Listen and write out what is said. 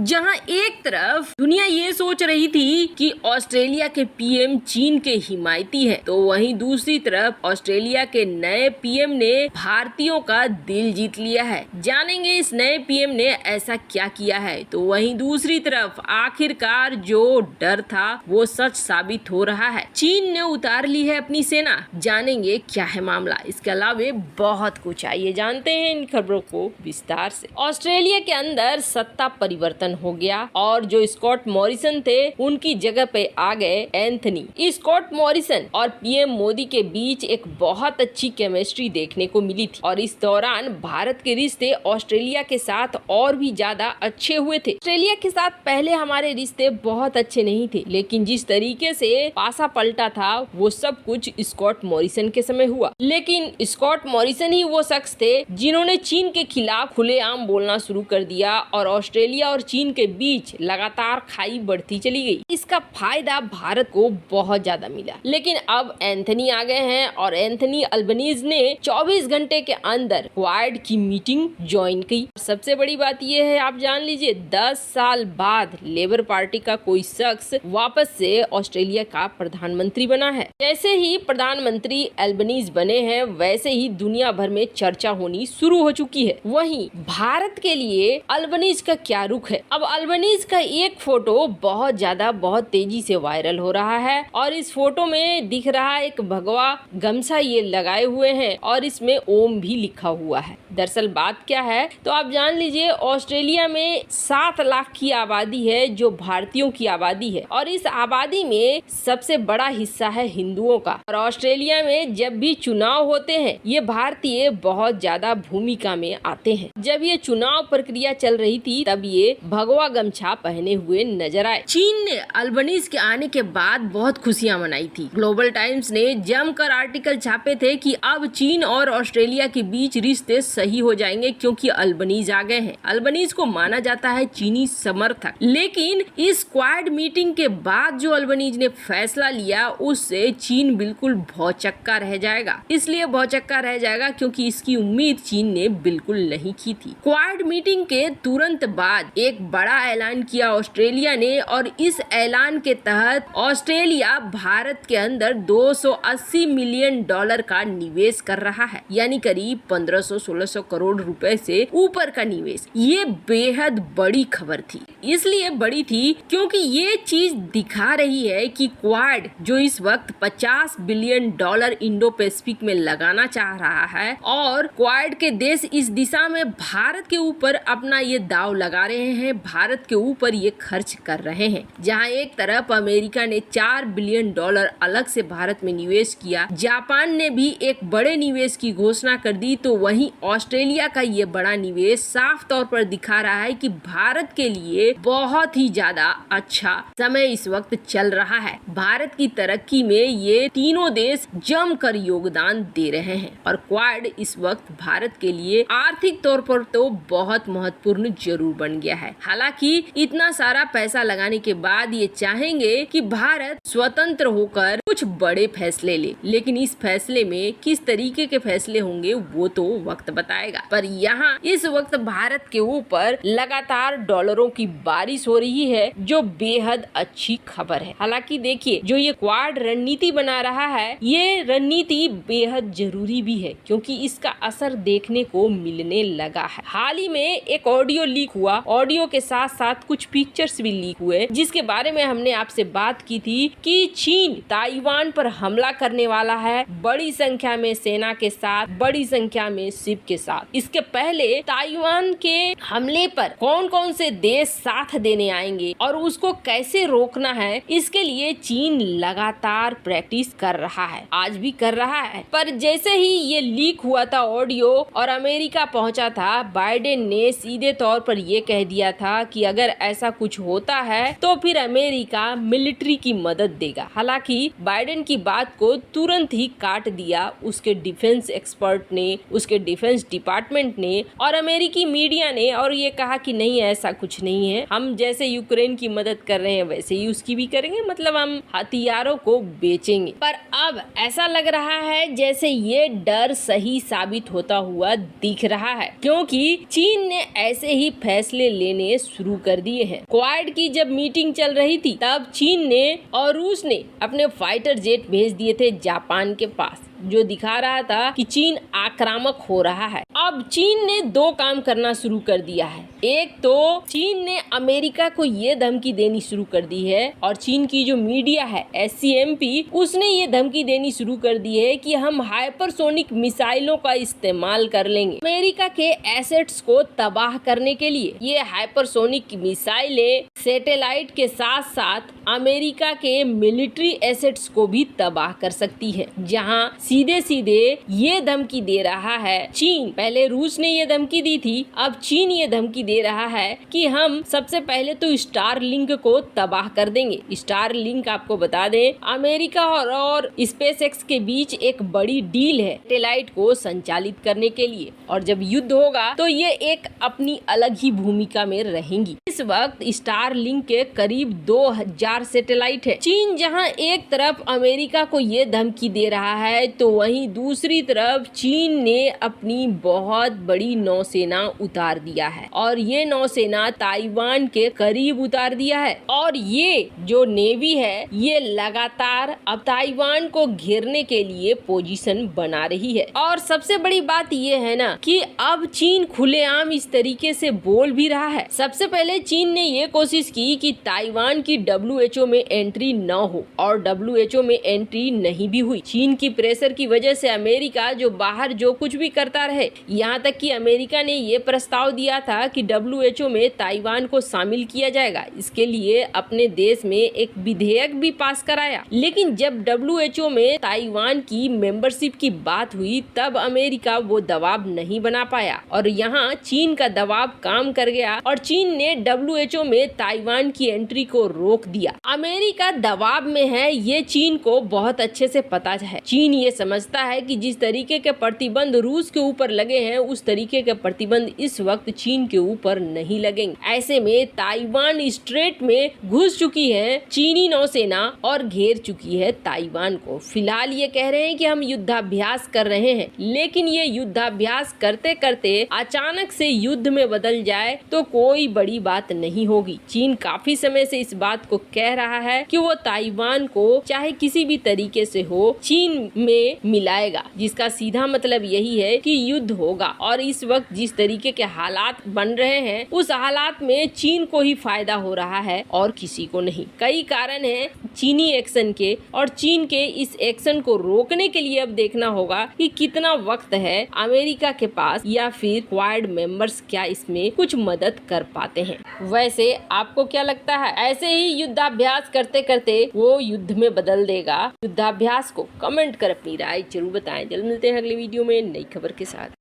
जहां एक तरफ दुनिया ये सोच रही थी कि ऑस्ट्रेलिया के पीएम चीन के हिमायती हैं, तो वहीं दूसरी तरफ ऑस्ट्रेलिया के नए पीएम ने भारतीयों का दिल जीत लिया है। जानेंगे इस नए पीएम ने ऐसा क्या किया है। तो वहीं दूसरी तरफ आखिरकार जो डर था वो सच साबित हो रहा है। चीन ने उतार ली है अपनी सेना। जानेंगे क्या है मामला। इसके अलावा बहुत कुछ आइए जानते हैं इन खबरों को विस्तार से। ऑस्ट्रेलिया के अंदर सत्ता परिवर्तन हो गया और जो स्कॉट मॉरिसन थे उनकी जगह पे आ गए एंथनी। स्कॉट मॉरिसन और पीएम मोदी के बीच एक बहुत अच्छी केमिस्ट्री देखने को मिली थी और इस दौरान भारत के रिश्ते ऑस्ट्रेलिया के साथ और भी ज्यादा अच्छे हुए थे। ऑस्ट्रेलिया के साथ पहले हमारे रिश्ते बहुत अच्छे नहीं थे, लेकिन जिस तरीके से पासा पलटा था वो सब कुछ स्कॉट मॉरिसन के समय हुआ। लेकिन स्कॉट मॉरिसन ही वो शख्स थे जिन्होंने चीन के खिलाफ खुलेआम बोलना शुरू कर दिया और ऑस्ट्रेलिया और चीन के बीच लगातार खाई बढ़ती चली गई। इसका फायदा भारत को बहुत ज्यादा मिला। लेकिन अब एंथनी आ गए हैं और एंथनी अल्बनीज ने 24 घंटे के अंदर क्वाड की मीटिंग ज्वाइन की। सबसे बड़ी बात यह है, आप जान लीजिए 10 साल बाद लेबर पार्टी का कोई शख्स वापस से ऑस्ट्रेलिया का प्रधानमंत्री बना है। जैसे ही प्रधानमंत्री अल्बनीज बने हैं वैसे ही दुनिया भर में चर्चा होनी शुरू हो चुकी है। वहीं भारत के लिए अल्बनीज का क्या रुख है। अब अल्बनीज का एक फोटो बहुत तेजी से वायरल हो रहा है और इस फोटो में दिख रहा है एक भगवा गमछा ये लगाए हुए हैं और इसमें ओम भी लिखा हुआ है। दरअसल बात क्या है तो आप जान लीजिए ऑस्ट्रेलिया में 7 लाख की आबादी है जो भारतीयों की आबादी है और इस आबादी में सबसे बड़ा हिस्सा है हिंदुओं का। और ऑस्ट्रेलिया में जब भी चुनाव होते हैं ये भारतीय बहुत ज्यादा भूमिका में आते हैं। जब ये चुनाव प्रक्रिया चल रही थी तब ये भगवा गमछा पहने हुए नजर आए। चीन ने अल्बनीज के आने के बाद बहुत खुशियां मनाई थी। ग्लोबल टाइम्स ने जमकर आर्टिकल छापे थे कि अब चीन और ऑस्ट्रेलिया के बीच रिश्ते सही हो जाएंगे क्योंकि अल्बनीज आ गए हैं। अल्बनीज को माना जाता है चीनी समर्थक, लेकिन इस क्वाड मीटिंग के बाद जो अल्बनीज ने फैसला लिया उससे चीन बिल्कुल भौचक्का रह जाएगा। इसलिए भौचक्का रह जाएगा क्योंकि इसकी उम्मीद चीन ने बिल्कुल नहीं की थी। क्वाड मीटिंग के तुरंत बाद एक बड़ा ऐलान किया ऑस्ट्रेलिया ने और इस ऐलान के तहत ऑस्ट्रेलिया भारत के अंदर $280 मिलियन का निवेश कर रहा है, यानी करीब 1500-1600 करोड़ रुपए से ऊपर का निवेश। ये बेहद बड़ी खबर थी। इसलिए बड़ी थी क्योंकि ये चीज दिखा रही है कि क्वाड जो इस वक्त $50 बिलियन इंडो पैसिफिक में लगाना चाह रहा है और क्वाड के देश इस दिशा में भारत के ऊपर अपना ये दाव लगा रहे हैं, भारत के ऊपर ये खर्च कर रहे हैं। जहां एक तरफ अमेरिका ने $4 बिलियन अलग से भारत में निवेश किया, जापान ने भी एक बड़े निवेश की घोषणा कर दी, तो वहीं ऑस्ट्रेलिया का ये बड़ा निवेश साफ तौर पर दिखा रहा है कि भारत के लिए बहुत ही ज्यादा अच्छा समय इस वक्त चल रहा है। भारत की तरक्की में ये तीनों देश जमकर योगदान दे रहे हैं और क्वाड इस वक्त भारत के लिए आर्थिक तौर पर तो बहुत महत्वपूर्ण जरूर बन गया है। हालांकि इतना सारा पैसा लगाने के बाद ये चाहेंगे कि भारत स्वतंत्र होकर कुछ बड़े फैसले ले, लेकिन इस फैसले में किस तरीके के फैसले होंगे वो तो वक्त बताएगा। पर यहाँ इस वक्त भारत के ऊपर लगातार डॉलरों की बारिश हो रही है जो बेहद अच्छी खबर है। हालांकि देखिए जो ये क्वाड रणनीति बना रहा है ये रणनीति बेहद जरूरी भी है क्योंकि इसका असर देखने को मिलने लगा है। हाल ही में एक ऑडियो लीक हुआ, ऑडियो के साथ साथ कुछ पिक्चर्स भी लीक हुए जिसके बारे में हमने आपसे बात की थी कि चीन ताइवान पर हमला करने वाला है बड़ी संख्या में सेना के साथ, बड़ी संख्या में शिप के साथ। इसके पहले ताइवान के हमले पर कौन कौन से देश साथ देने आएंगे और उसको कैसे रोकना है इसके लिए चीन लगातार प्रैक्टिस कर रहा है, आज भी कर रहा है। पर जैसे ही ये लीक हुआ था ऑडियो और अमेरिका पहुंचा था, बाइडेन ने सीधे तौर पर ये कह दिया था कि अगर ऐसा कुछ होता है तो फिर अमेरिका मिलिट्री की मदद देगा। हालांकि बाइडेन की बात को तुरंत ही काट दिया उसके डिफेंस एक्सपर्ट ने, उसके डिफेंस डिपार्टमेंट ने और अमेरिकी मीडिया ने, और ये कहा कि नहीं ऐसा कुछ नहीं है, हम जैसे यूक्रेन की मदद कर रहे हैं वैसे ही उसकी भी करेंगे, मतलब हम हथियारों को बेचेंगे। पर अब ऐसा लग रहा है जैसे ये डर सही साबित होता हुआ दिख रहा है क्योंकि चीन ने ऐसे ही फैसले लेने करने शुरू कर दिए हैं। क्वाड की जब मीटिंग चल रही थी तब चीन ने और रूस ने अपने फाइटर जेट भेज दिए थे जापान के पास, जो दिखा रहा था कि चीन आक्रामक हो रहा है। अब चीन ने दो काम करना शुरू कर दिया है। एक तो चीन ने अमेरिका को ये धमकी देनी शुरू कर दी है और चीन की जो मीडिया है SCMP उसने ये धमकी देनी शुरू कर दी है कि हम हाइपरसोनिक मिसाइलों का इस्तेमाल कर लेंगे अमेरिका के एसेट्स को तबाह करने के लिए। ये हाइपरसोनिक मिसाइलें सैटेलाइट के साथ साथ अमेरिका के मिलिट्री एसेट्स को भी तबाह कर सकती है। जहां सीधे सीधे ये धमकी दे रहा है चीन। पहले रूस ने ये धमकी दी थी, अब चीन ये धमकी दे रहा है कि हम सबसे पहले तो स्टारलिंक को तबाह कर देंगे। स्टारलिंक आपको बता दें अमेरिका और स्पेसएक्स के बीच एक बड़ी डील है सैटेलाइट को संचालित करने के लिए, और जब युद्ध होगा तो ये एक अपनी अलग ही भूमिका में रहेंगी। इस वक्त स्टारलिंक के करीब 2000 सैटेलाइट है। चीन जहां एक तरफ अमेरिका को ये धमकी दे रहा है तो वहीं दूसरी तरफ चीन ने अपनी बहुत बड़ी नौसेना उतार दिया है और ये नौसेना ताइवान के करीब उतार दिया है। और ये जो नेवी है ये लगातार अब ताइवान को घेरने के लिए पोजीशन बना रही है। और सबसे बड़ी बात ये है ना कि अब चीन खुलेआम इस तरीके से बोल भी रहा है। सबसे पहले चीन ने ये कोशिश की कि ताइवान की WHO में एंट्री न हो और WHO में एंट्री नहीं भी हुई। चीन की प्रेशर की वजह से अमेरिका जो बाहर जो कुछ भी करता रहे, यहाँ तक कि अमेरिका ने ये प्रस्ताव दिया था कि WHO में ताइवान को शामिल किया जाएगा। इसके लिए अपने देश में एक विधेयक भी पास कराया। लेकिन जब WHO में ताइवान की मेंबरशिप की बात हुई तब अमेरिका वो दबाव नहीं बना पाया और यहाँ चीन का दबाव काम कर गया और चीन ने WHO में ताइवान की एंट्री को रोक दिया। अमेरिका दबाव में है, ये चीन को बहुत अच्छे से पता है। चीन ये समझता है कि जिस तरीके के प्रतिबंध रूस के ऊपर लगे हैं उस तरीके के प्रतिबंध इस वक्त चीन के ऊपर नहीं लगेंगे। ऐसे में ताइवान स्ट्रेट में घुस चुकी है चीनी नौसेना और घेर चुकी है ताइवान को। फिलहाल ये कह रहे हैं कि हम युद्धाभ्यास कर रहे हैं, लेकिन ये युद्धाभ्यास करते करते अचानक से युद्ध में बदल जाए तो कोई बड़ी बात नहीं होगी। चीन काफी समय से इस बात को कह रहा है कि वो ताइवान को चाहे किसी भी तरीके से हो चीन में मिलाएगा, जिसका सीधा मतलब यही है कि युद्ध होगा। और इस वक्त जिस तरीके के हालात बन रहे हैं उस हालात में चीन को ही फायदा हो रहा है और किसी को नहीं। कई कारण हैं चीनी एक्शन के और चीन के इस एक्शन को रोकने के लिए अब देखना होगा कि कितना वक्त है अमेरिका के पास या फिर क्वाड मेंबर्स क्या इसमें कुछ मदद कर पाते हैं। वैसे आपको क्या लगता है, ऐसे ही युद्धाभ्यास करते करते वो युद्ध में बदल देगा युद्धाभ्यास को? कमेंट कर अपनी राय जरूर बताएं। जल्द मिलते हैं अगले वीडियो में नई खबर के साथ।